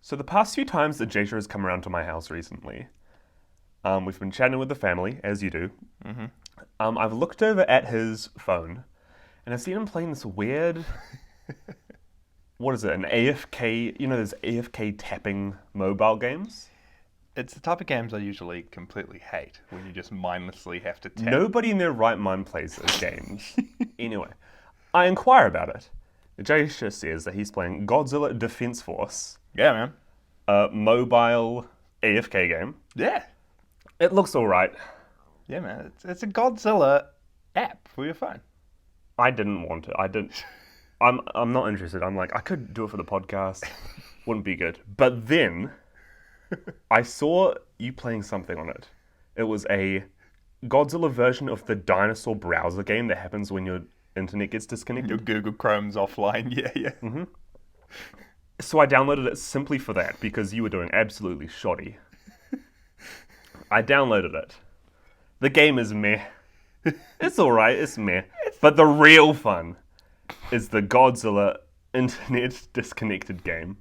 So the past few times that Jasia has come around to my house recently, we've been chatting with the family, as you do. Mm-hmm. I've looked over at his phone, and I've seen him playing this weird, what is it, an AFK, those AFK tapping mobile games? It's the type of games I usually completely hate, when you just mindlessly have to tap. Nobody in their right mind plays those games. Anyway, I inquire about it. Jasia says that he's playing Godzilla Defense Force, Yeah, man. a mobile AFK game. Yeah. It looks alright. Yeah, man. It's a Godzilla app for your phone. I didn't want it. I'm not interested. I'm like, I could do it for the podcast. Wouldn't be good. But then I saw you playing something on it. It was a Godzilla version of the dinosaur browser game that happens when your internet gets disconnected. Your Google Chrome's offline. Yeah. Mm-hmm. So I downloaded it simply for that because you were doing absolutely shoddy. I downloaded it. The game is meh. It's alright, it's meh. But the real fun is the Godzilla internet disconnected game.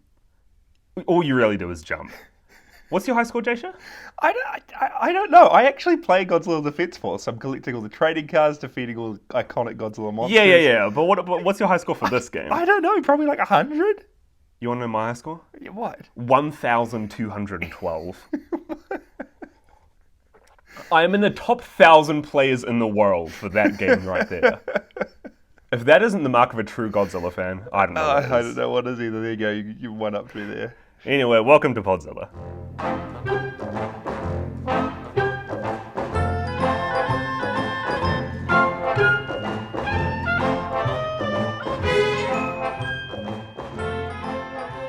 All you really do is jump. What's your high score, Jasia? I don't know. I actually play Godzilla Defense Force. I'm collecting all the trading cards, defeating all the iconic Godzilla monsters. Yeah. But what's your high score for this game? I don't know. Probably like 100? You want to know my high score? What? 1,212. I am in the top 1,000 players in the world for that game right there. If that isn't the mark of a true Godzilla fan, I don't know what I is. don't know what is either. There you go. You won up to me there. Anyway, welcome to Podzilla.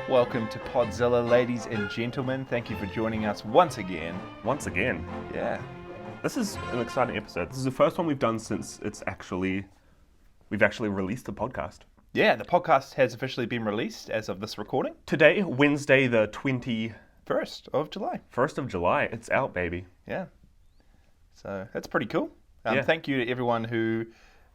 Welcome to Podzilla, ladies and gentlemen. Thank you for joining us once again. Once again. Yeah. This is an exciting episode. This is the first one we've done since we've actually released the podcast. Yeah, the podcast has officially been released as of this recording. Today, Wednesday the 21st 1st of July. of July. It's out, baby. Yeah. So that's pretty cool. Yeah. Thank you to everyone who,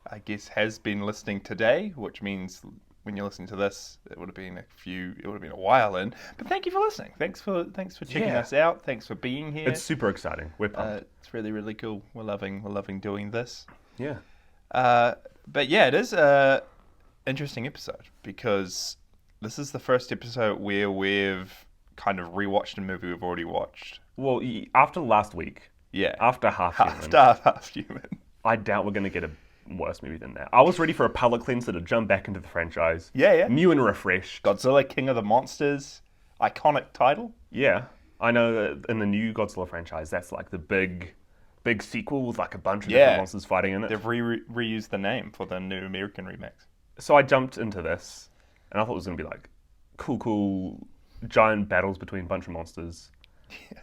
I guess, has been listening today, which means when you're listening to this, it would have been a while in. But thank you for listening. Thanks for checking us out. Thanks for being here. It's super exciting. We're pumped. It's really, really cool. We're loving doing this. Yeah. But yeah, it is a interesting episode because this is the first episode where we've kind of rewatched a movie we've already watched. Well, after last week, Yeah. after Half Human, Half Human. I doubt we're going to get a worse movie than that. I was ready for a palate cleanser to jump back into the franchise. Yeah. New and refreshed. Godzilla, King of the Monsters, iconic title. Yeah. I know that in the new Godzilla franchise, that's like the big sequel with like a bunch of different monsters fighting in it. They've reused the name for the new American remakes. So I jumped into this, and I thought it was going to be like cool giant battles between a bunch of monsters. Yeah.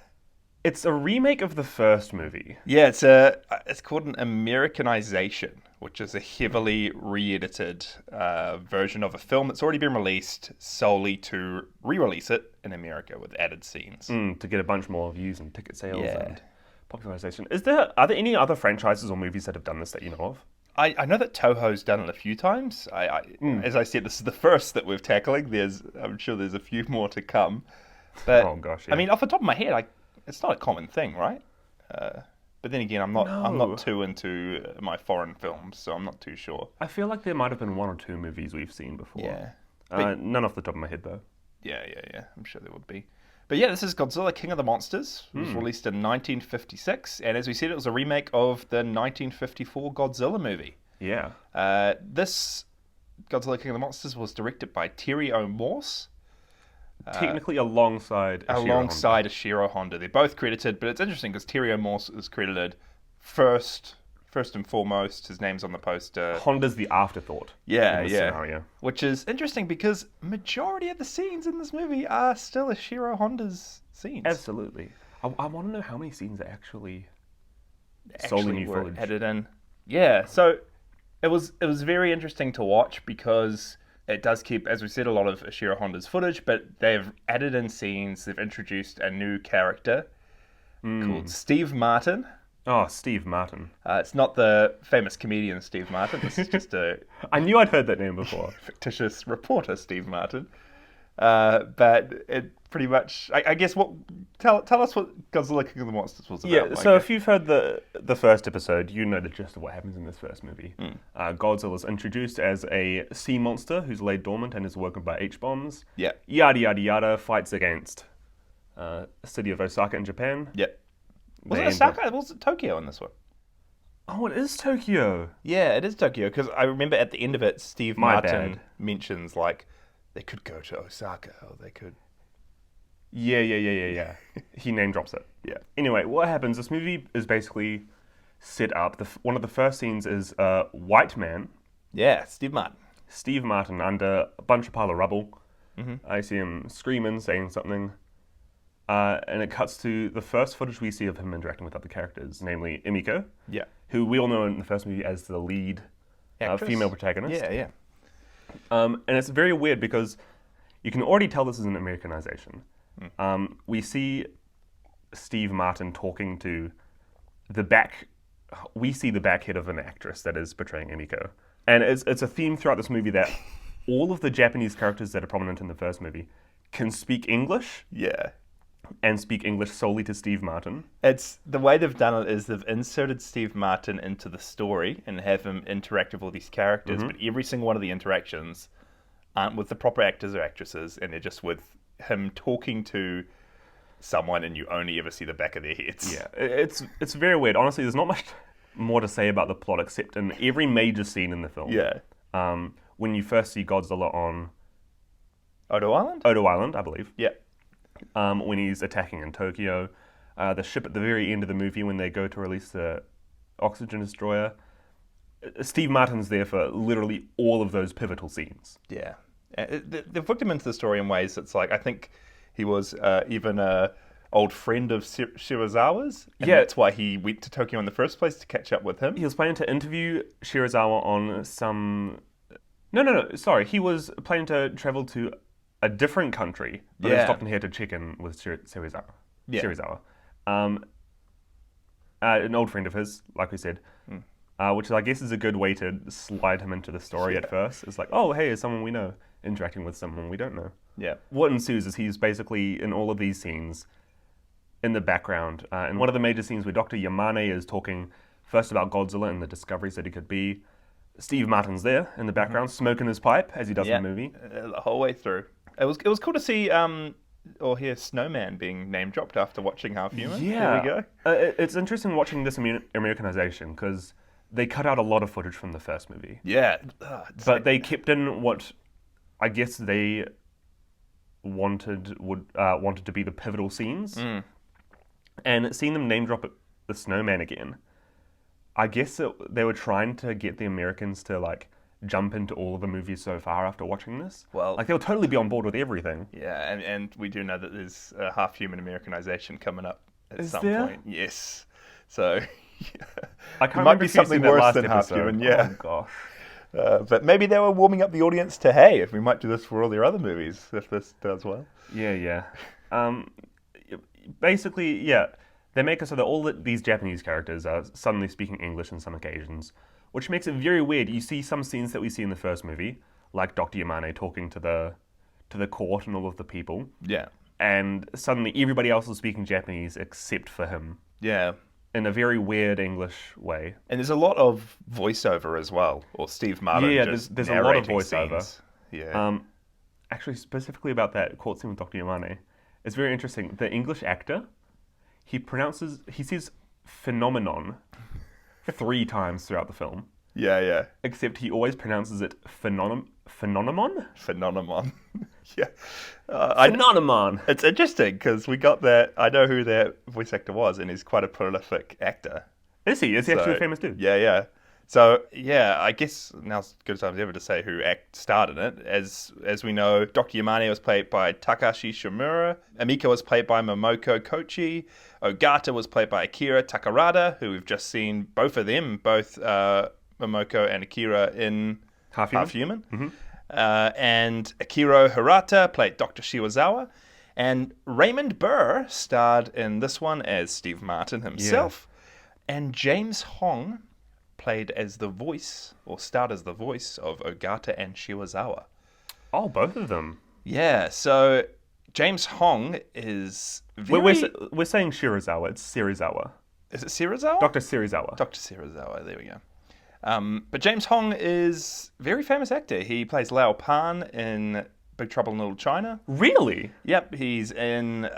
It's a remake of the first movie. Yeah, it's called an Americanization, which is a heavily re-edited version of a film that's already been released solely to re-release it in America with added scenes. To get a bunch more views and ticket sales Yeah. and popularization. Are there any other franchises or movies that have done this that you know of? I know that Toho's done it a few times. As I said, this is the first that we're tackling. I'm sure there's a few more to come. But, Oh, gosh, yeah. I mean, off the top of my head, it's not a common thing, right? But then again, I'm not too into my foreign films, so I'm not too sure. I feel like there might have been one or two movies we've seen before. Yeah. None off the top of my head, though. Yeah. I'm sure there would be. But yeah, this is Godzilla, King of the Monsters. It was released in 1956, and as we said, it was a remake of the 1954 Godzilla movie. Yeah. This Godzilla, King of the Monsters was directed by Terry O. Morse. Technically alongside Ishiro Honda. They're both credited, but it's interesting because Terry O. Morse is credited first and foremost. His name's on the poster. Honda's the afterthought. Yeah. In this scenario. Which is interesting because majority of the scenes in this movie are still Ishiro Honda's scenes. Absolutely. I want to know how many scenes are actually solely new were footage. added in. Yeah, so it was very interesting to watch because it does keep, as we said, a lot of Ishiro Honda's footage, but they've added in scenes. They've introduced a new character called Steve Martin. Oh, Steve Martin. It's not the famous comedian Steve Martin. This is just a I knew I'd heard that name before. fictitious reporter, Steve Martin. But it pretty much, I guess, tell us what Godzilla King of the Monsters was about. Yeah, Mike. so if you've heard the first episode, you know the gist of what happens in this first movie. Godzilla's introduced as a sea monster who's laid dormant and is woken by H-bombs. Yeah. Yada, yada, yada, fights against city of Osaka in Japan. Yep. Was They it end up- Osaka? Was it Tokyo in this one? Oh, it is Tokyo. Yeah, it is Tokyo, because I remember at the end of it, Steve My Martin bad. mentions, like, they could go to Osaka, or they could... Yeah. He name drops it. Yeah. Anyway, what happens, this movie is basically set up. One of the first scenes is a white man, Yeah, Steve Martin. Steve Martin, under a bunch of pile of rubble. I see him screaming, saying something. And it cuts to the first footage we see of him interacting with other characters, namely Emiko, Yeah. who we all know in the first movie as the lead Actress? female protagonist. Yeah. And it's very weird because you can already tell this is an Americanization. We see Steve Martin talking to we see the back head of an actress that is portraying Emiko. And it's a theme throughout this movie that all of the Japanese characters that are prominent in the first movie can speak English Yeah. and speak English solely to Steve Martin. It's the way they've done it is they've inserted Steve Martin into the story and have him interact with all these characters, but every single one of the interactions aren't with the proper actors or actresses, and they're just with him talking to someone, and you only ever see the back of their heads. Yeah, it's very weird. Honestly, there's not much more to say about the plot except in every major scene in the film. Yeah. When you first see Godzilla on Odo Island? Odo Island, I believe, Yeah. when he's attacking in Tokyo, the ship at the very end of the movie when they go to release the oxygen destroyer, Steve Martin's there for literally all of those pivotal scenes. Yeah. They've hooked him into the story in ways that's like, I think he was even a old friend of Shirazawa's. And Yeah. that's why he went to Tokyo in the first place, to catch up with him. He was planning to interview Shirazawa on some... No, sorry. He was planning to travel to a different country, but then Yeah. stopped in here to check in with Shirazawa. Yeah. Shirazawa. An old friend of his, like we said, which I guess is a good way to slide him into the story at first. It's like, oh, hey, it's someone we know interacting with someone we don't know. Yeah. What ensues is he's basically, in all of these scenes, in the background. In one of the major scenes where Dr. Yamane is talking first about Godzilla and the discoveries that he could be, Steve Martin's there in the background, smoking his pipe, as he does in the movie. The whole way through. It was cool to see or hear Snowman being name dropped after watching Half Human. Yeah. There we go. It's interesting watching this Americanization, because they cut out a lot of footage from the first movie. Yeah. But they kept in what I guess they wanted to be the pivotal scenes. And seeing them name drop the Snowman again, I guess they were trying to get the Americans to like jump into all of the movies so far after watching this. Well- like they'll totally be on board with everything. Yeah, and we do know that there's a Half Human Americanization coming up at Is some there? point. Yes. So I can't it might remember be if you've something seen that worse last than Half episode. Human. Yeah. Oh gosh. But maybe they were warming up the audience to, hey, if we might do this for all their other movies, if this does well. Yeah. Basically, yeah, they make it so that these Japanese characters are suddenly speaking English on some occasions, which makes it very weird. You see some scenes that we see in the first movie, like Dr. Yamane talking to the court and all of the people, Yeah. and suddenly everybody else is speaking Japanese except for him, Yeah. in a very weird English way. And there's a lot of voiceover as well, or Steve Martin. Yeah, just there's a lot of narrating voiceover. scenes. Yeah. Actually, specifically about that court scene with Dr. Yamane, it's very interesting. The English actor, he says phenomenon 3 times throughout the film, Yeah. except he always pronounces it phenomenon? Phenomenon. Yeah. Phenomenon! It's interesting because we got that. I know who that voice actor was, and he's quite a prolific actor. Is he? Is he actually a So, famous dude? Yeah. So, yeah, I guess now's as good a time as ever to say who starred in it. As we know, Dr. Yamane was played by Takashi Shimura. Amika was played by Momoko Kochi. Ogata was played by Akira Takarada, who we've just seen both of them, Momoko and Akira, in Half Human? Human. And Akira Hirata played Dr. Shiwazawa. And Raymond Burr starred in this one as Steve Martin himself. And James Hong starred as the voice of Ogata and Shiwazawa. Oh, both of them. Yeah, so James Hong is We're, very... we're, we're saying Shirazawa. It's Serizawa. Is it Serizawa? Dr. Serizawa. Dr. Serizawa, there we go. But James Hong is a very famous actor. He plays Lao Pan in Big Trouble in Little China. Really? Yep, he's in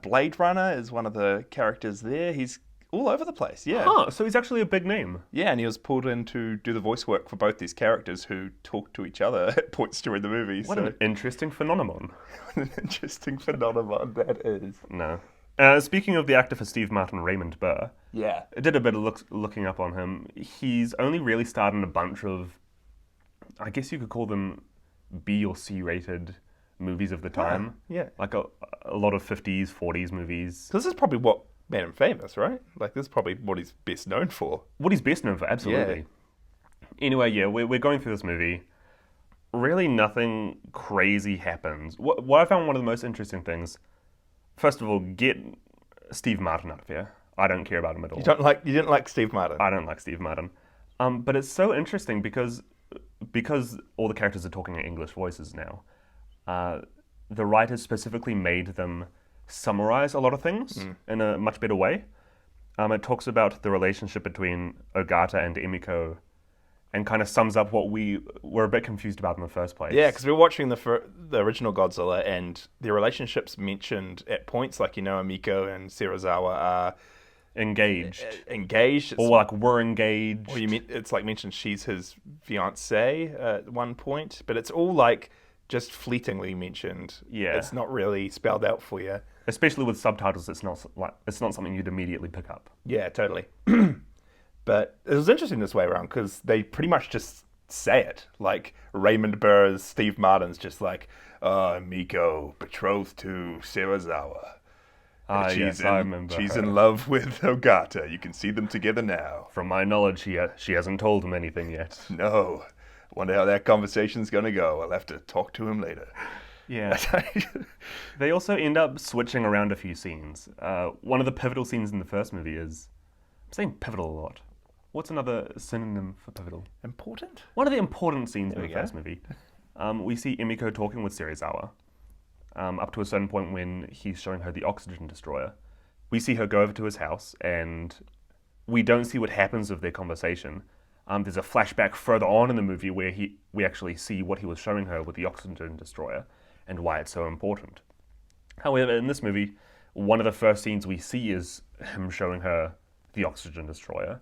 Blade Runner as one of the characters there. He's all over the place, yeah. Huh, so he's actually a big name. Yeah, and he was pulled in to do the voice work for both these characters who talk to each other at points during the movie. What an interesting phenomenon. What an interesting phenomenon that is. No. Speaking of the actor for Steve Martin, Raymond Burr, Yeah. I did a bit of looking up on him. He's only really starred in a bunch of, I guess you could call them B or C rated movies of the time. Yeah. Like a lot of 50s, 40s movies. This is probably what made him famous, right? Like, this is probably what he's best known for. What he's best known for, absolutely. Anyway, yeah, we're going through this movie. Really nothing crazy happens. What I found one of the most interesting things, first of all, get Steve Martin out of here. I don't care about him at all. You didn't like Steve Martin? I don't like Steve Martin. But it's so interesting because all the characters are talking in English voices now. The writers specifically made them summarize a lot of things in a much better way. It talks about the relationship between Ogata and Emiko and kind of sums up what we were a bit confused about in the first place. Yeah, because we were watching the original Godzilla, and their relationships mentioned at points like, Emiko and Serizawa are engaged. Or like we're engaged. Or it's like mentioned she's his fiancée at one point, but it's all like just fleetingly mentioned. Yeah. It's not really spelled out for you. Especially with subtitles, it's not something you'd immediately pick up. Yeah, totally. But it was interesting this way around because they pretty much just say it. Like Raymond Burr's Steve Martin's just like, Miko, betrothed to Serizawa. Yes, I remember. She's in love with Ogata. You can see them together now. From my knowledge, she hasn't told him anything yet. No. Wonder how that conversation's going to go. I'll have to talk to him later. Yeah. They also end up switching around a few scenes. One of the pivotal scenes in the first movie is... I'm saying pivotal a lot. What's another synonym for pivotal? Important? One of the important scenes in the go. first movie. We see Emiko talking with Serizawa. Up to a certain point when he's showing her the oxygen destroyer. We see her go over to his house, and we don't see what happens of their conversation. There's a flashback further on in the movie where we actually see what he was showing her with the oxygen destroyer and why it's so important. However, in this movie, one of the first scenes we see is him showing her the oxygen destroyer,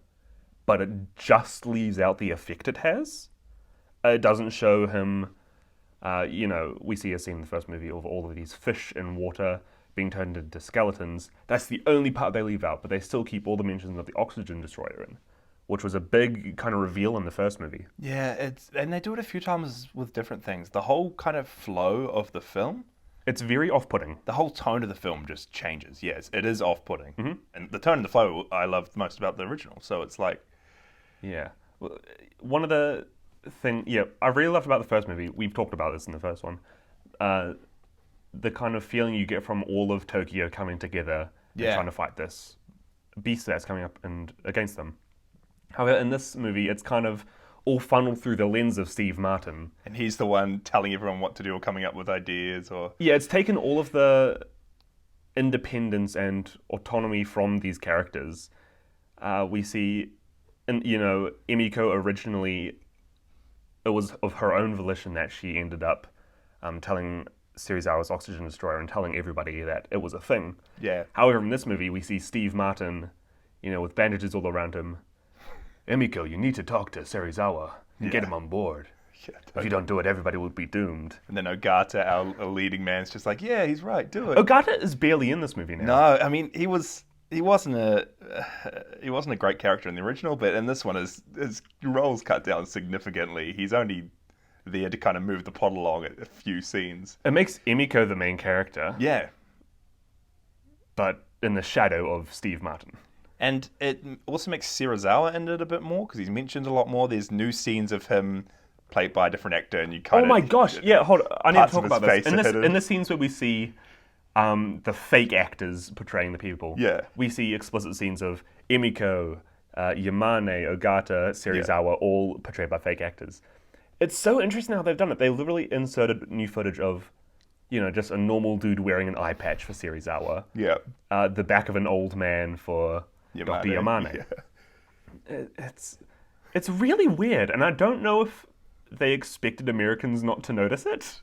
but it just leaves out the effect it has. It doesn't show him... we see a scene in the first movie of all of these fish in water being turned into skeletons. That's the only part they leave out, but they still keep all the mentions of the oxygen destroyer in, which was a big kind of reveal in the first movie. Yeah, and they do it a few times with different things. The whole kind of flow of the film, It's very off-putting. the whole tone of the film just changes. Yes, it is off-putting. Mm-hmm. And the tone and the flow I loved most about the original. So it's like... Yeah. Well, one of the I really loved about the first movie, we've talked about this in the first one, the kind of feeling you get from all of Tokyo coming together and trying to fight this beast that's coming up and against them. However, in this movie, it's kind of all funneled through the lens of Steve Martin. And he's the one telling everyone what to do or coming up with ideas or... Yeah, it's taken all of the independence and autonomy from these characters. We see, Emiko originally, it was of her own volition that she ended up telling Serizawa's oxygen destroyer and telling everybody that it was a thing. Yeah. However, in this movie, we see Steve Martin, with bandages all around him. Emiko, you need to talk to Serizawa and get him on board. Yeah, If you don't do it, everybody will be doomed. And then Ogata, our leading man, is just like, yeah, he's right, do it. Ogata is barely in this movie now. No, I mean, he wasn't a great character in the original, but in this one, his role's cut down significantly. He's only there to kind of move the plot along at a few scenes. It makes Emiko the main character, Yeah. but in the shadow of Steve Martin. And it also makes Serizawa in it a bit more, because he's mentioned a lot more. There's new scenes of him played by a different actor, and you kind Oh of... my gosh, yeah, hold on. I need to parts talk of about his this. face are hidden. In the scenes where we see the fake actors portraying the people, Yeah. we see explicit scenes of Emiko, Yamane, Ogata, Serizawa, all portrayed by fake actors. It's so interesting how they've done it. They literally inserted new footage of just a normal dude wearing an eye patch for Serizawa. Yeah. The back of an old man for Dr. Yamane. Yeah. It's really weird, and I don't know if they expected Americans not to notice it.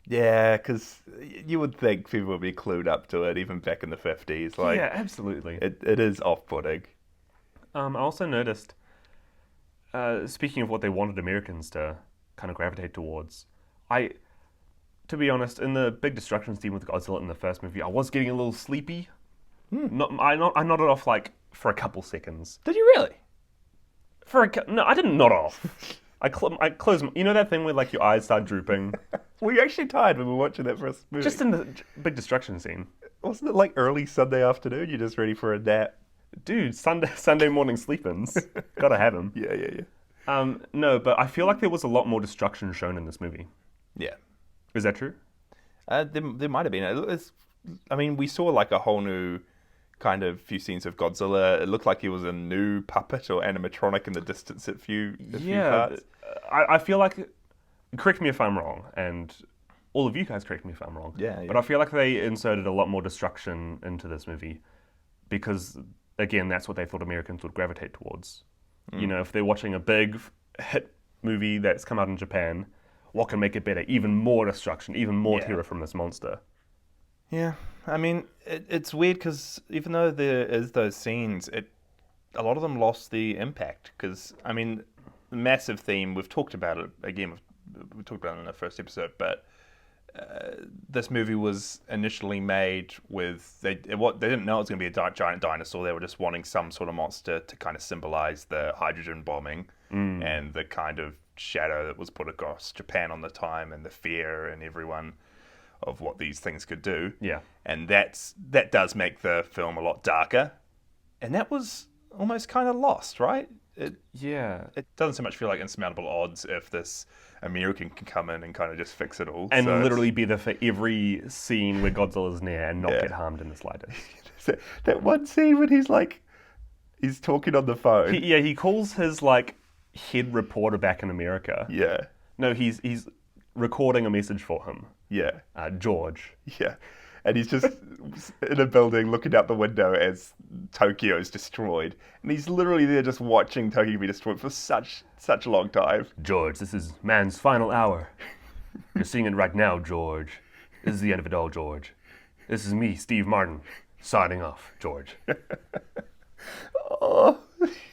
Yeah, because you would think people would be clued up to it even back in the 50s. Like, Yeah, absolutely. it is off-putting. I also noticed, speaking of what they wanted Americans to kind of gravitate towards, to be honest, in the big destruction scene with Godzilla in the first movie, I was getting a little sleepy. I nodded off like for a couple seconds. Did you really? No, I didn't nod off. I closed. You know that thing where like your eyes start drooping. Were you actually tired when we were watching that first movie? Just in the big destruction scene. Wasn't it like early Sunday afternoon? You're just ready for a nap. Dude, Sunday morning sleep-ins. Gotta have them. Yeah. No, but I feel like there was a lot more destruction shown in this movie. Yeah. Is that true? There might have been. We saw like a whole new kind of few scenes of Godzilla. It looked like he was a new puppet or animatronic in the distance at a few parts. I feel like, correct me if I'm wrong, and all of you guys correct me if I'm wrong. Yeah. But I feel like they inserted a lot more destruction into this movie because, again, that's what they thought Americans would gravitate towards. If they're watching a big hit movie that's come out in Japan, what can make it better? Even more destruction, even more terror from this monster. Yeah, it's weird because even though there is those scenes, a lot of them lost the impact. Because the massive theme, we've talked about it again. We talked about it in the first episode, but this movie was initially made with they didn't know it was going to be a giant dinosaur. They were just wanting some sort of monster to kind of symbolize the hydrogen bombing and the kind of shadow that was put across Japan on the time and the fear and everyone of what these things could do. Yeah. And that does make the film a lot darker. And that was almost kind of lost, right? It doesn't so much feel like insurmountable odds if this American can come in and kind of just fix it all. And literally be there for every scene where Godzilla's near and not get harmed in the slightest. That one scene when he's talking on the phone. He calls his head reporter back in America. Yeah. No, he's recording a message for him. Yeah. George. Yeah. And he's just in a building looking out the window as Tokyo is destroyed. And he's literally there just watching Tokyo be destroyed for such a long time. George, this is man's final hour. You're seeing it right now, George. This is the end of it all, George. This is me, Steve Martin, signing off, George. Oh.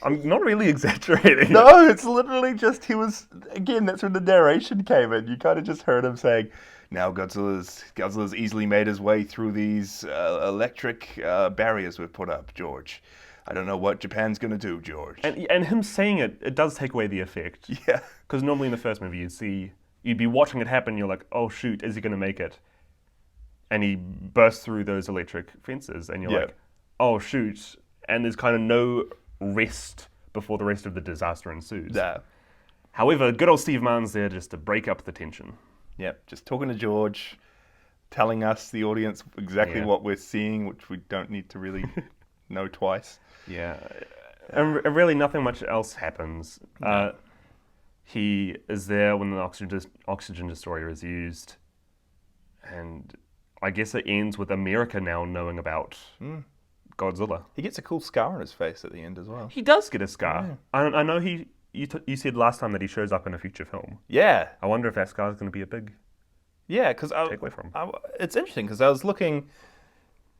I'm not really exaggerating. No, it's literally just that's when the narration came in. You kind of just heard him saying, now Godzilla's easily made his way through these electric barriers we've put up, George. I don't know what Japan's going to do, George. And him saying it does take away the effect. Yeah. Because normally in the first movie you'd be watching it happen, you're like, oh shoot, is he going to make it? And he bursts through those electric fences and you're like, oh shoot. And there's kind of no rest before the rest of the disaster ensues. Yeah. However, good old Steve Martin's there just to break up the tension. Yep, just talking to George, telling us, the audience, exactly what we're seeing, which we don't need to really know twice. Yeah. And really nothing much else happens. No. He is there when the oxygen destroyer is used. And I guess it ends with America now knowing about Godzilla. He gets a cool scar on his face at the end as well. He does get a scar. Yeah. I know you said last time that he shows up in a future film. Yeah. I wonder if that scar is going to be a big takeaway from him. It's interesting because I was looking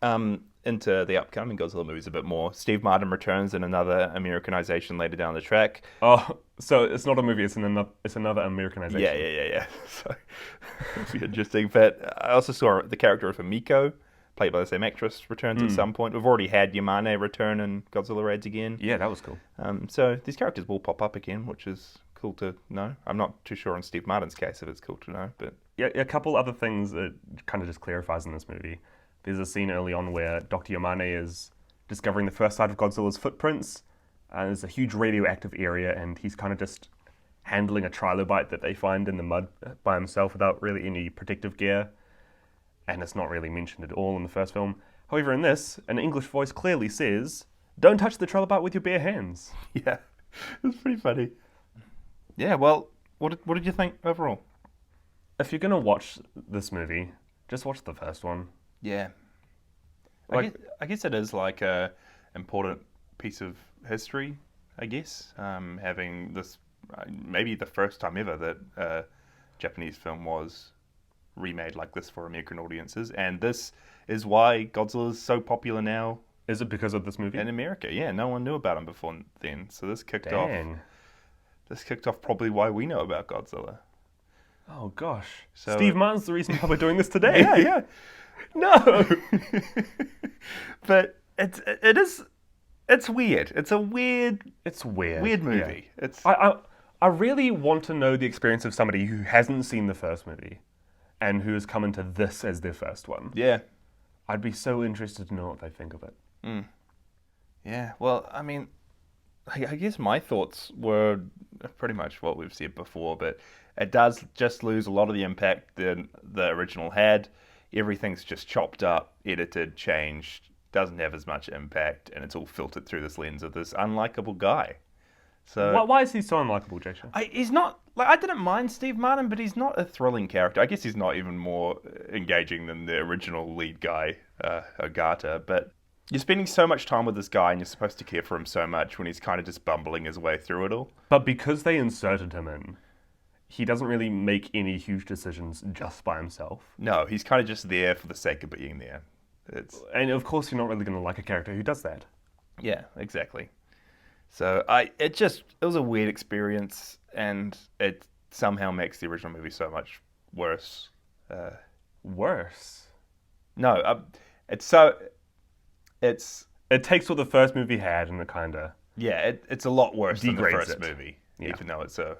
into the upcoming Godzilla movies a bit more. Steve Martin returns in another Americanization later down the track. Oh, so it's not a movie, it's another Americanization. Yeah. So it'll be interesting. But I also saw the character of Miko, played by the same actress, returns at some point. We've already had Yamane return in Godzilla Raids again. Yeah, that was cool. So these characters will pop up again, which is cool to know. I'm not too sure in Steve Martin's case if it's cool to know, but yeah, a couple other things that kind of just clarifies in this movie. There's a scene early on where Dr. Yamane is discovering the first sight of Godzilla's footprints. There's a huge radioactive area, and he's kind of just handling a trilobite that they find in the mud by himself without really any protective gear. And it's not really mentioned at all in the first film. However, in this, an English voice clearly says, "Don't touch the trilobite with your bare hands." Yeah, it's pretty funny. Yeah, well, what did you think overall? If you're going to watch this movie, Just watch the first one. Yeah. Like- I guess it is like a important piece of history, I guess. Having this, maybe the first time ever that a Japanese film was remade like this for American audiences. And this is why Godzilla is so popular now Is it because of this movie? in America. Yeah, no one knew about him before then. So this kicked off. Dang. This kicked off probably why we know about Godzilla. Oh gosh. So- Steve Martin's the reason why we're doing this today. Yeah. No. But it's weird. It's a weird It's weird. movie. Yeah. It's I really want to know the experience of somebody who hasn't seen the first movie and who has come into this as their first one. yeah. I'd be so interested to know what they think of it. Yeah, well, I mean, I guess my thoughts were pretty much what we've said before, but it does just lose a lot of the impact that the original had. Everything's just chopped up, edited, changed, doesn't have as much impact, and it's all filtered through this lens of this unlikable guy. So Why is he so unlikable, Jason? he's not, like, I didn't mind Steve Martin, but he's not a thrilling character. I guess he's not even more engaging than the original lead guy, Ogata, but you're spending so much time with this guy and you're supposed to care for him so much when he's kind of just bumbling his way through it all. But because they inserted him in, he doesn't really make any huge decisions just by himself. No, he's kind of just there for the sake of being there. It's And of course you're not really going to like a character who does that. Yeah, exactly. So it was a weird experience, and it somehow makes the original movie so much worse. Worse. No, it's It takes what the first movie had and it kind of... it's a lot worse than the Degrades first it. movie, Yeah. even though it's a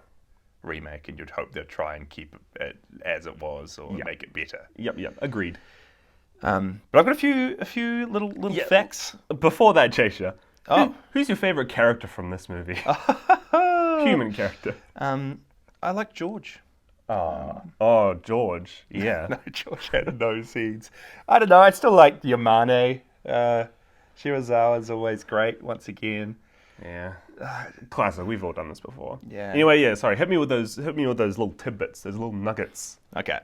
remake, and you'd hope they'd try and keep it as it was or Yeah. make it better. Yep, agreed. But I've got a few little facts. Before that, Chasha, Oh. who's your favourite character from this movie? Human character. I like George. Oh, George. Yeah. No, George had no seeds. I don't know. I still like Yamane. Shirazawa's always great. Once again. Yeah. Classic. We've all done this before. Yeah. Anyway, yeah. Sorry. Hit me with those little tidbits. Those little nuggets. Okay.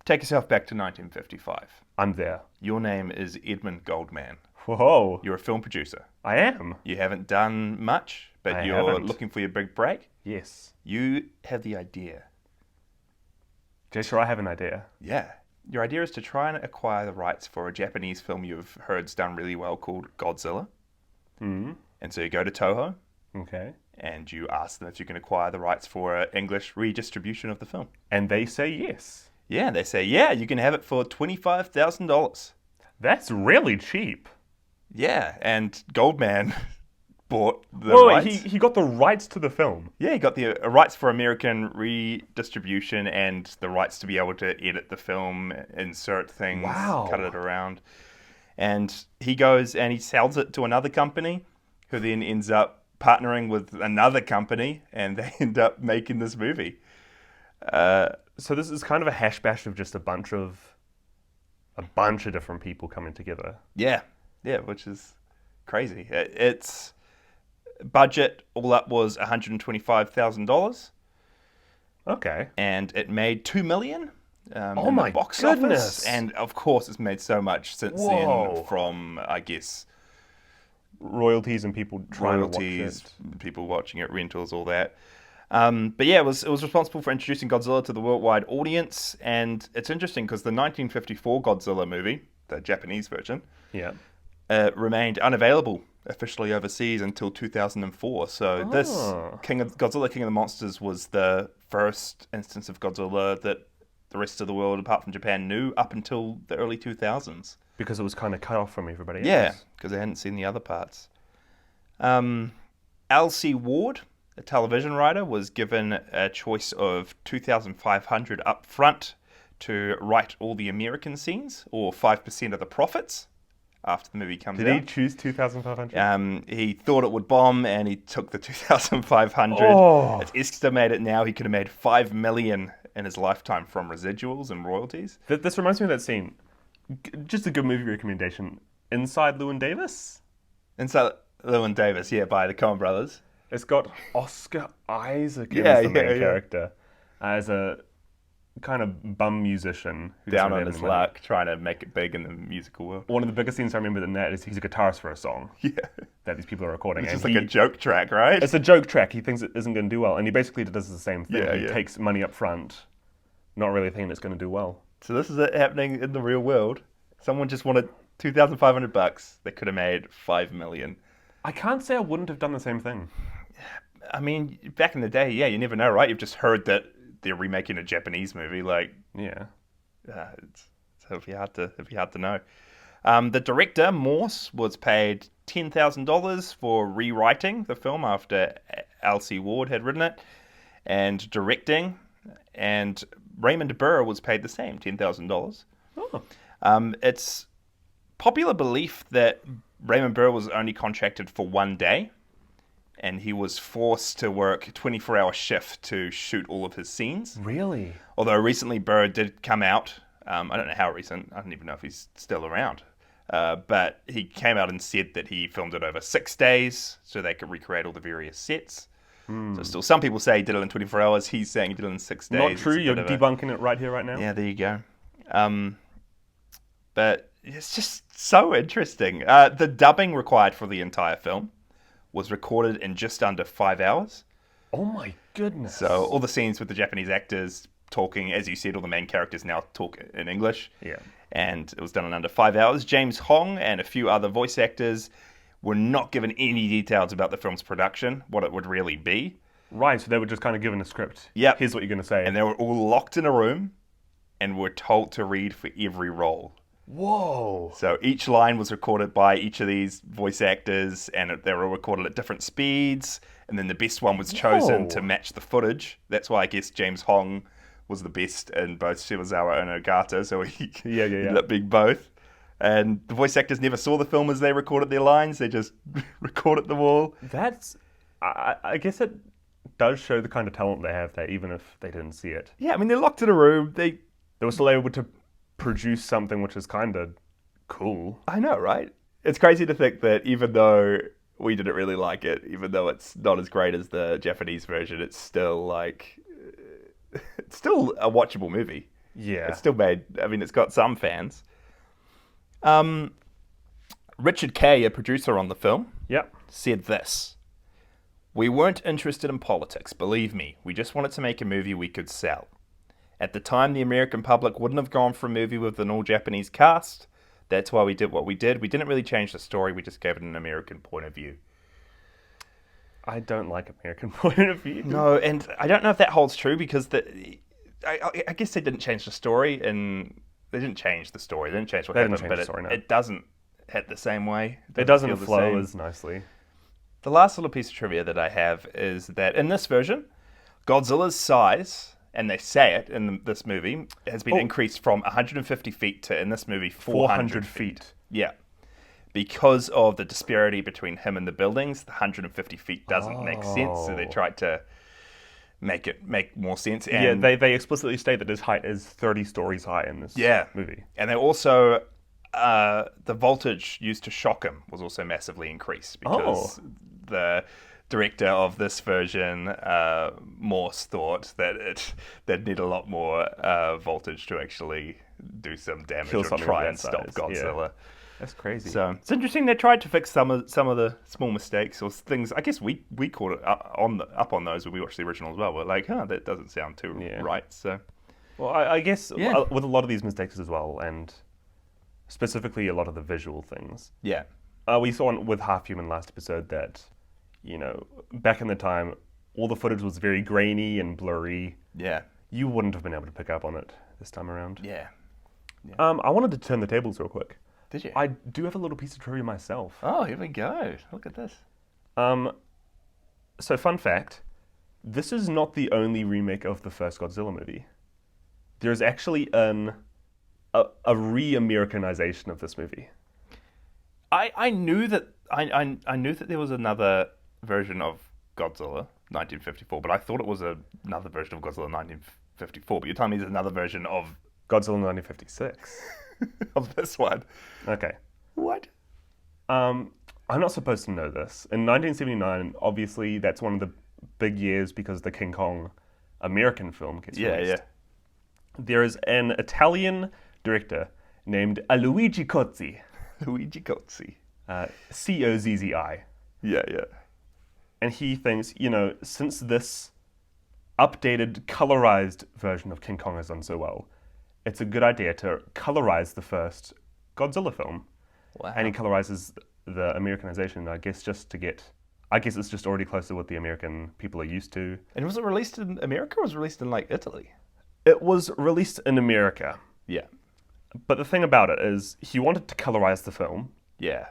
Take yourself back to 1955. I'm there. Your name is Edmund Goldman. Whoa. You're a film producer. I am. You haven't done much, but I you're haven't. looking for your big break. Yes. You have the idea. Jason, I have an idea. Yeah. Your idea is to try and acquire the rights for a Japanese film you've heard's done really well called Godzilla. Hmm. And so you go to Toho Okay. and you ask them if you can acquire the rights for an English redistribution of the film. And they say yes. Yeah, they say, yeah, you can have it for $25,000. That's really cheap. Yeah, and Goldman bought the Whoa, rights. he got the rights to the film. Yeah, he got the rights for American redistribution and the rights to be able to edit the film, insert things, Wow. cut it around. And he goes and he sells it to another company who then ends up partnering with another company and they end up making this movie. So this is kind of a hash bash of just a bunch of different people coming together. Yeah, which is crazy. Its budget all up was $125,000. Okay. And it made $2 million Oh in my the box goodness. office. And of course, it's made so much since Whoa. then from, I guess, Royalties and people trying royalties, to watch it. people watching it, rentals, all that. But yeah, it was responsible for introducing Godzilla to the worldwide audience. And it's interesting because the 1954 Godzilla movie, the Japanese version, Yeah. remained unavailable officially overseas until 2004. So this Oh. Godzilla King of the Monsters was the first instance of Godzilla that the rest of the world, apart from Japan, knew up until the early 2000s. Because it was kind of cut off from everybody else. Yeah, because they hadn't seen the other parts. L.C. Ward, a television writer, was given a choice of $2,500 up front to write all the American scenes, or 5% of the profits after the movie comes Did out. he choose 2,500? He thought it would bomb, and he took the 2,500. Oh. It's estimated now he could have made $5 million in his lifetime from residuals and royalties. This reminds me of that scene. Just a good movie recommendation. Inside Llewyn Davis. Inside Llewyn Davis, yeah, by the Coen Brothers. It's got Oscar Isaac Yeah, as the main yeah. character. As a kind of bum musician who Down doesn't on have his any money. luck, trying to make it big in the musical world. One of the biggest scenes I remember in that is he's a guitarist for a song Yeah. that these people are recording. It's and just like a joke track, right? It's a joke track. He thinks it isn't going to do well, and he basically does the same thing. Yeah, he yeah. takes money up front, not really thinking it's going to do well. So this is it happening in the real world. Someone just wanted $2,500. They could have made $5 million. I can't say I wouldn't have done the same thing. I mean, back in the day, yeah, you never know, right? You've just heard that they're remaking a Japanese movie. Like, Yeah. it'd be hard to know. The director, Morse, was paid $10,000 for rewriting the film after L.C. Ward had written it and directing, and Raymond Burr was paid the same, $10,000. Oh. It's popular belief that Raymond Burr was only contracted for 1 day, and he was forced to work a 24-hour shift to shoot all of his scenes. Really? Although recently Burr did come out, I don't know how recent, I don't even know if he's still around, but he came out and said that he filmed it over 6 days so they could recreate all the various sets. So still, some people say he did it in 24 hours. He's saying he did it in 6 days. Not true. It's a You're bit of a- debunking it right here, right now. Yeah, there you go. But it's just so interesting. The dubbing required for the entire film was recorded in just under 5 hours. Oh my goodness. So all the scenes with the Japanese actors talking, as you said, all the main characters now talk in English. Yeah. And it was done in under 5 hours. James Hong and a few other voice actors were not given any details about the film's production, what it would really be. Right, so they were just kind of given a script. Yep. Here's what you're going to say. And they were all locked in a room and were told to read for every role. Whoa. So each line was recorded by each of these voice actors, and they were recorded at different speeds. And then the best one was chosen Whoa. to match the footage. That's why I guess James Hong was the best in both Shimazawa and Ogata, so he Yeah. ended up being both. And the voice actors never saw the film as they recorded their lines. They just recorded them all. That's... I guess it does show the kind of talent they have there, even if they didn't see it. Yeah, I mean, they're locked in a room. They were still able to produce something which is kind of cool. I know, right? It's crazy to think that even though we didn't really like it, even though it's not as great as the Japanese version, it's still it's still a watchable movie. Yeah. It's still made, I mean, it's got some fans. Richard Kay, a producer on the film, Yep. said this: "We weren't interested in politics, believe me. We just wanted to make a movie we could sell. At the time, the American public wouldn't have gone for a movie with an all-Japanese cast. That's why we did what we did. We didn't really change the story. We just gave it an American point of view." I don't like American point of view. No, and I don't know if that holds true because I guess they didn't change the story, and they didn't change the story. They didn't change what They didn't happened, change but the story, no. it doesn't hit the same way. It doesn't feel the flow same. as nicely. The last little piece of trivia that I have is that in this version, Godzilla's size, and they say it in this movie, has been increased from 150 feet to, in this movie, 400 feet. Yeah. Because of the disparity between him and the buildings, the 150 feet doesn't make sense, so they tried to make it make more sense. And Yeah, they explicitly state that his height is 30 stories high in this movie. And they also, the voltage used to shock him was also massively increased because the director of this version, Morse, thought that they'd need a lot more voltage to actually do some damage Kill or something try of and that stop size, Godzilla. yeah. That's crazy. So it's interesting they tried to fix some of the small mistakes or things. I guess we caught it up on those when we watched the original as well. We're like, that doesn't sound too right. So, well, I guess Yeah. with a lot of these mistakes as well, and specifically a lot of the visual things. yeah, We saw with Half Human last episode that, back in the time, all the footage was very grainy and blurry. yeah, You wouldn't have been able to pick up on it this time around. yeah. I wanted to turn the tables real quick. Did you? I do have a little piece of trivia myself. Oh, here we go. Look at this. So fun fact, this is not the only remake of the first Godzilla movie. There's actually a re-Americanization of this movie. I knew that I knew that there was another version of Godzilla 1954, but I thought it was another version of Godzilla 1954. But you're telling me there's another version of Godzilla 1956. of this one. Okay. What? I'm not supposed to know this. In 1979, obviously, that's one of the big years because the King Kong American film gets released. There is an Italian director named Luigi Cozzi, Luigi Gozzi. Cozzi. Yeah, yeah. And he thinks, since this updated, colorized version of King Kong has done so well, it's a good idea to colorize the first Godzilla film. Wow. And he colorizes the Americanization, I guess it's just already close to what the American people are used to. And was it released in America or was it released in, like, Italy? It was released in America. Yeah. But the thing about it is, he wanted to colorize the film. Yeah.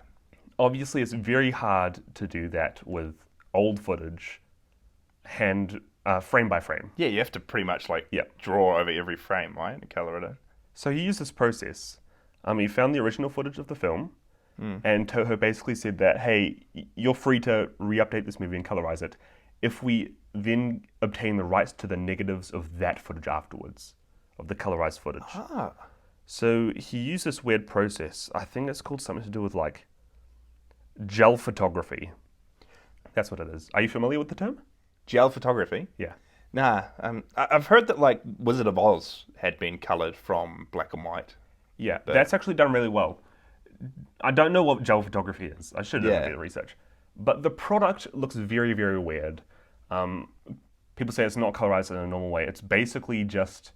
Obviously, it's very hard to do that with old footage, frame by frame. Yeah, you have to pretty much, like, Yeah. draw over every frame, right, and color it in. So he used this process. He found the original footage of the film, and Toho basically said that, hey, you're free to re-update this movie and colorize it if we then obtain the rights to the negatives of that footage afterwards, of the colorized footage. Ah. So he used this weird process. I think it's called something to do with, like, gel photography. That's what it is. Are you familiar with the term? Gel photography? Yeah. Nah. I've heard that, like, Wizard of Oz had been colored from black and white. Yeah, that's actually done really well. I don't know what gel photography is. I should have done a bit of research. But the product looks very, very weird. People say it's not colorized in a normal way. It's basically just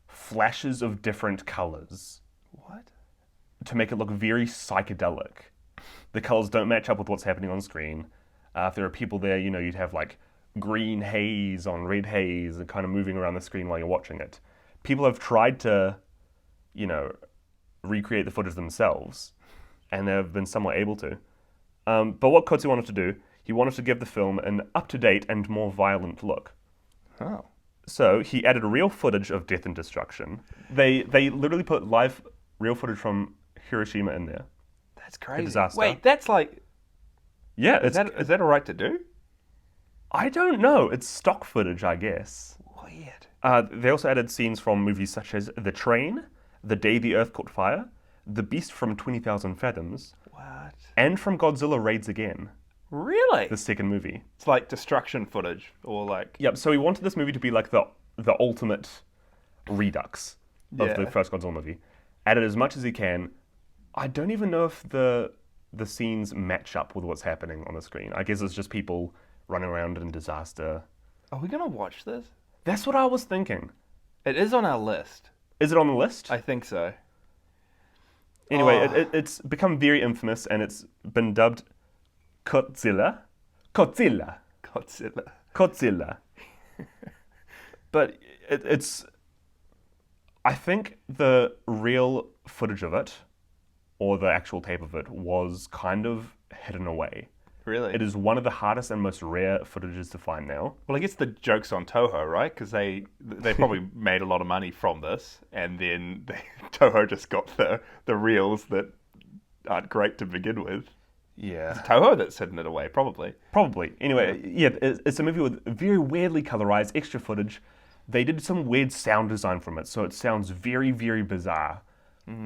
flashes of different colors. What? To make it look very psychedelic. The colors don't match up with what's happening on screen. If there are people there, you'd have like green haze on red haze and kind of moving around the screen while you're watching it. People have tried to, recreate the footage themselves, and they've been somewhat able to. But what Kotsu wanted to do, he wanted to give the film an up-to-date and more violent look. Oh. So he added real footage of death and destruction. They literally put live real footage from Hiroshima in there. That's crazy. disaster. Wait, that's like... Yeah, Is that all right to do? I don't know. It's stock footage, I guess. Weird. They also added scenes from movies such as The Train, The Day the Earth Caught Fire, The Beast from 20,000 Fathoms, What? and from Godzilla Raids Again, Really? the second movie. It's like destruction footage, or like... Yep, so he wanted this movie to be like the ultimate redux of the first Godzilla movie. Added as much as he can. I don't even know if the scenes match up with what's happening on the screen. I guess it's just people running around in disaster. Are we going to watch this? That's what I was thinking. It is on our list. Is it on the list? I think so. Anyway, it's become very infamous, and it's been dubbed Godzilla. Godzilla. But it's... I think the real footage of it, or the actual tape of it, was kind of hidden away. Really? It is one of the hardest and most rare footages to find now. Well, I guess the joke's on Toho, right? Because they probably made a lot of money from this, and then Toho just got the reels that aren't great to begin with. Yeah. It's Toho that's hidden it away, probably. Probably. Anyway, yeah, it's a movie with very weirdly colorized extra footage. They did some weird sound design from it, so it sounds very, very bizarre.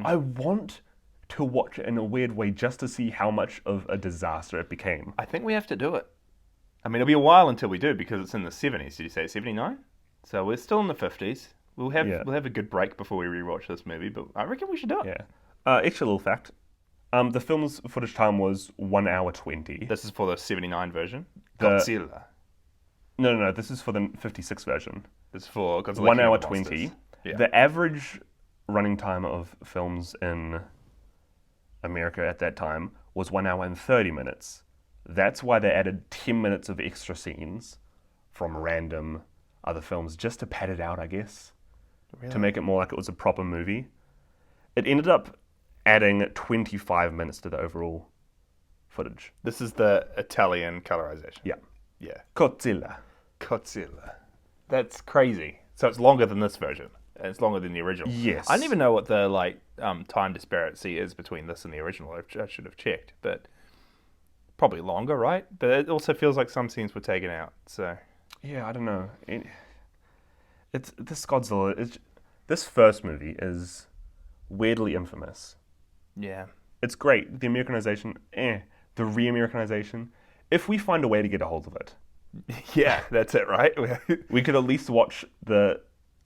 I want to watch it in a weird way just to see how much of a disaster it became. I think we have to do it. I mean, it'll be a while until we do, because it's in the 70s. Did you say 79? So we're still in the 50s. We'll have a good break before we rewatch this movie, but I reckon we should do it. Yeah. Extra little fact. The film's footage time was 1 hour 20. This is for the 79 version? The- Godzilla. No, this is for the 56 version. This is for Godzilla. 1 hour King of Monsters. 20. Yeah. The average running time of films in America at that time was 1 hour and 30 minutes. That's why they added 10 minutes of extra scenes from random other films just to pad it out, I guess. Really? To make it more like it was a proper movie. It ended up adding 25 minutes to the overall footage. This is the Italian colorization. Yeah. Yeah. Godzilla. That's crazy. So it's longer than this version. And it's longer than the original. Yes. I don't even know what the time disparity is between this and the original. I should have checked, but probably longer, right? But it also feels like some scenes were taken out. So Yeah, I don't know. It's this Godzilla. This first movie is weirdly infamous. yeah, It's great. The Americanization, The re-Americanization. If we find a way to get a hold of it, yeah, that's it, right? we could at least watch the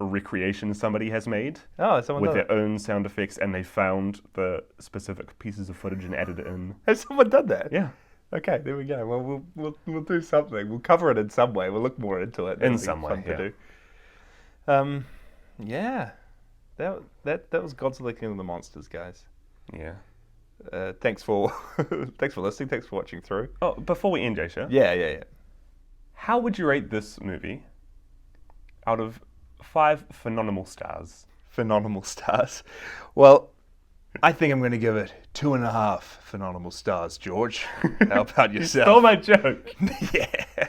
recreation somebody has made Oh, someone with done their own sound effects, and they found the specific pieces of footage and added it in. Has someone done that? Yeah, Okay, there we go. Well, we'll do something. We'll cover it in some way. We'll look more into it. In That'll be some way, fun yeah. to do. Yeah. That was Godzilla King of the Monsters, guys. yeah. Thanks for thanks for listening. Thanks for watching through. Oh, before we end, Jasha, Yeah. how would you rate this movie out of 5 phenomenal stars? Phenomenal stars. Well, I think I'm going to give it 2.5 phenomenal stars, George. How about yourself? Stole my joke. Yeah.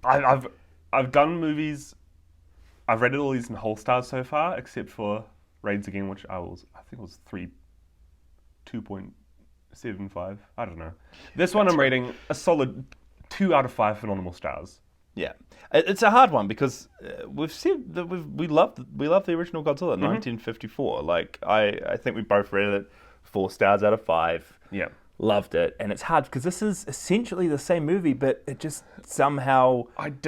I've done movies. I've rated all these in whole stars so far, except for Raids Again, which I think it was 2.75. I don't know. This one I'm rating a solid 2 out of 5 phenomenal stars. Yeah, it's a hard one because we've said that we love the original Godzilla, 1954. Like I think we both rated it 4 stars out of 5. Yeah. Loved it, and it's hard because this is essentially the same movie, but it just somehow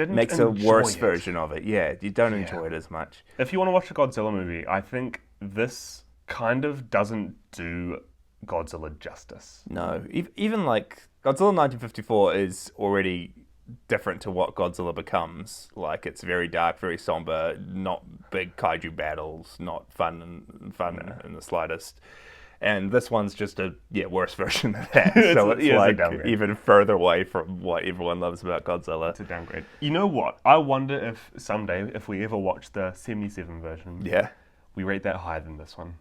makes a worse version of it. Yeah, you don't enjoy it as much. If you want to watch a Godzilla movie, I think this kind of doesn't do Godzilla justice. No, even like Godzilla 1954 is already different to what Godzilla becomes. Like it's very dark, very somber, not big kaiju battles, not fun in the slightest. And this one's just a worse version of that. So it's like even further away from what everyone loves about Godzilla. It's a downgrade. You know what? I wonder if someday, if we ever watch the 77 version, we rate that higher than this one.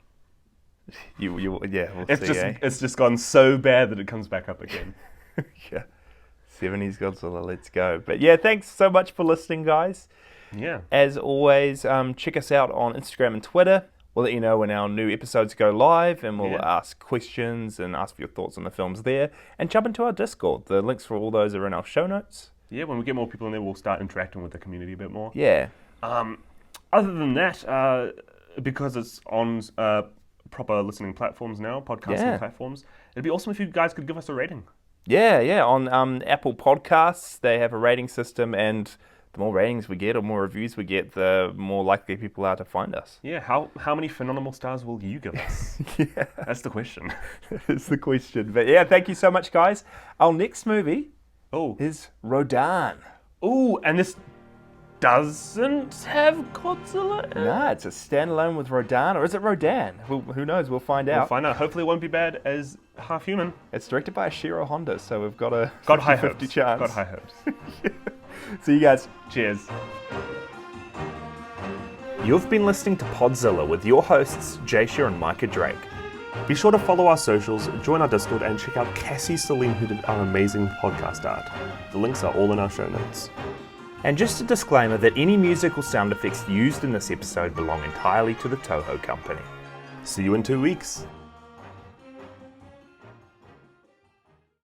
We'll It's see. just it's just gone so bad that it comes back up again. Yeah. 70s Godzilla, let's go. But yeah, thanks so much for listening, guys. Yeah. As always, check us out on Instagram and Twitter. We'll let you know when our new episodes go live, and we'll ask questions and ask for your thoughts on the films there. And jump into our Discord. The links for all those are in our show notes. Yeah, when we get more people in there, we'll start interacting with the community a bit more. Yeah. Other than that, because it's on proper listening platforms now, podcasting platforms, it'd be awesome if you guys could give us a rating. Yeah. On Apple Podcasts, they have a rating system, and the more ratings we get or more reviews we get, the more likely people are to find us. Yeah, how many phenomenal stars will you give us? Yeah. That's the question. That's the question. But yeah, thank you so much, guys. Our next movie Oh, is Rodan. ooh, and this doesn't have Godzilla in it? Nah, it's a standalone with Rodan, or is it Rodan? Who knows? We'll find out. We'll find out. Hopefully it won't be bad as Half Human. It's directed by Ashiro Honda, so we've got a Got high 50-50 hopes. chance. Got high hopes. See you guys. Cheers. You've been listening to Podzilla with your hosts, Jasha and Micah Drake. Be sure to follow our socials, join our Discord, and check out Cassie Celine, who did our amazing podcast art. The links are all in our show notes. And just a disclaimer that any musical sound effects used in this episode belong entirely to the Toho Company. See you in 2 weeks.